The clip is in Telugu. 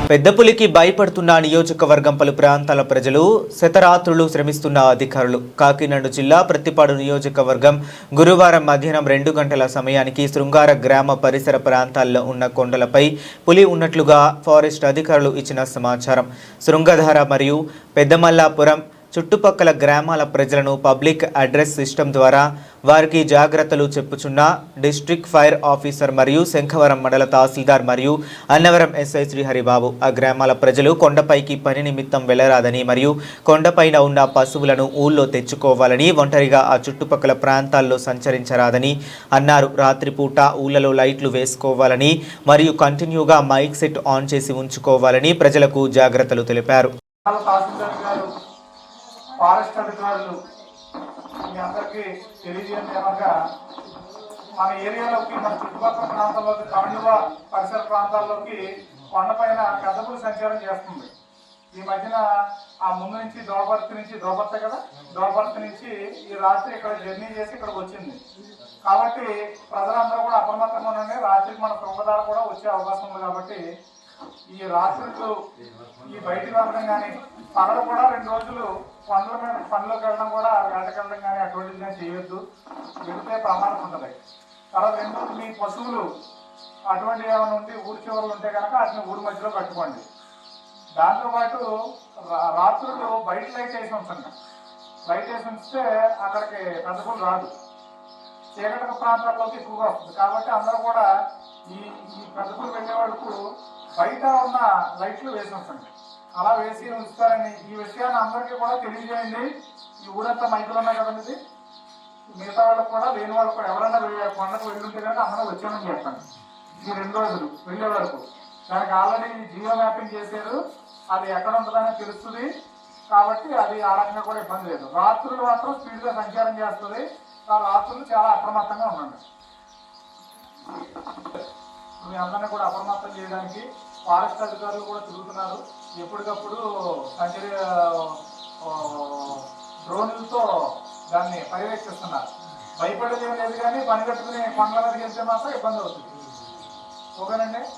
పెద్దపులికి భయపడుతున్న నియోజకవర్గం పలు ప్రాంతాల ప్రజలు శతరాత్రులు శ్రమిస్తున్న అధికారులు. కాకినాడ జిల్లా ప్రత్తిపాడు నియోజకవర్గం గురువారం మధ్యాహ్నం 2 గంటల సమయానికి శృంగార గ్రామ పరిసర ప్రాంతాల్లో ఉన్న కొండలపై పులి ఉన్నట్లుగా ఫారెస్ట్ అధికారులు ఇచ్చిన సమాచారం. శృంగధార మరియు పెద్దమల్లాపురం చుట్టుపక్కల గ్రామాల ప్రజలను పబ్లిక్ అడ్రస్ సిస్టమ్ ద్వారా వారికి జాగ్రత్తలు చెప్పుచున్న డిస్ట్రిక్ట్ ఫైర్ ఆఫీసర్ మరియు శంఖవరం మండల తహసీల్దార్ మరియు అన్నవరం ఎస్ఐ శ్రీ హరిబాబు ఆ గ్రామాల ప్రజలు కొండపైకి పని నిమిత్తం వెళ్లరాదని మరియు కొండపైన ఉన్న పశువులను ఊళ్ళో తెచ్చుకోవాలని, ఒంటరిగా ఆ చుట్టుపక్కల ప్రాంతాల్లో సంచరించరాదని అన్నారు. రాత్రిపూట ఊళ్ళలో లైట్లు వేసుకోవాలని మరియు కంటిన్యూగా మైక్ సెట్ ఆన్ చేసి ఉంచుకోవాలని ప్రజలకు జాగ్రత్తలు తెలిపారు. ఫారెస్ట్ అధికారులు మీ అందరికీ తెలియజేయండి ఏమనగా, మన ఏరియాలోకి, మన చుట్టుపక్కల ప్రాంతాల్లోకి, తమిళ పరిసర ప్రాంతాల్లోకి కొండపైన పెద్దపులి సంచారం చేస్తుంది. ఈ మధ్యన ఆ ముందు నుంచి దోబర్తి నుంచి ఈ రాత్రి ఇక్కడ జర్నీ చేసి ఇక్కడికి వచ్చింది. కాబట్టి ప్రజలందరూ కూడా అప్రమత్తంగా ఉండండి. రాత్రికి మన శృంగధార కూడా వచ్చే అవకాశం ఉంది. కాబట్టి ఈ రాత్రులు ఈ బయటికి వెళ్ళడం కానీ, పగలు కూడా 2 రోజులు కొండల మీద పనిలోకి వెళ్ళడం కూడా, వేటకెళ్ళడం కానీ అటువంటిది కానీ చేయొద్దు. వెళితే ప్రమాదం ఉంటుంది. తర్వాత 2 మీ పశువులు అటువంటి ఏమైనా ఉంటే ఊరి చివరలు ఉంటే కనుక వాటిని ఊరి మధ్యలో కట్టుకోండి. దాంతోపాటు రాత్రులు బయట లైట్ వేసి ఉంచండి. లైట్ వేసి ఉంచితే అక్కడికి పెద్దపులు రాదు. చీకటి ప్రాంతాల్లోకి ఎక్కువగా వస్తుంది. కాబట్టి అందరూ కూడా ఈ పెద్దపులు వెళ్ళే వరకు బయట ఉన్న లైట్లు వేసి ఉంచండి. అలా వేసి ఉంచుతారని ఈ విషయాన్ని అందరికీ కూడా తెలియజేయండి. ఈ ఊరంతా మైకులు ఉన్నాయి కదండి, మిగతా వాళ్ళకు కూడా, లేని వాళ్ళకు కూడా, ఎవరైనా కొండకు వెళ్ళుంటే కనుక అందరూ వచ్చామని చెప్పండి. ఈ 2 రోజులు వెళ్ళే వరకు దానికి ఆల్రెడీ జియో మ్యాపింగ్ చేశారు. అది ఎక్కడ ఉంటుందని తెలుస్తుంది. కాబట్టి అది ఆ రకంగా కూడా ఇబ్బంది లేదు. రాత్రులు మాత్రం స్పీడ్గా సంచారం చేస్తుంది. ఆ రాత్రులు చాలా అప్రమత్తంగా ఉండండి. మీ అందరినీ కూడా అప్రమత్తం చేయడానికి ఫారెస్ట్ అధికారులు కూడా తిరుగుతున్నారు. ఎప్పటికప్పుడు డ్రోన్లతో దాన్ని పర్యవేక్షిస్తున్నారు. భయపడేది ఏం లేదు, కానీ పని కట్టుకుని కొండల మీదకి వెళ్తే మాత్రం ఇబ్బంది అవుతుంది. ఓకేనండి.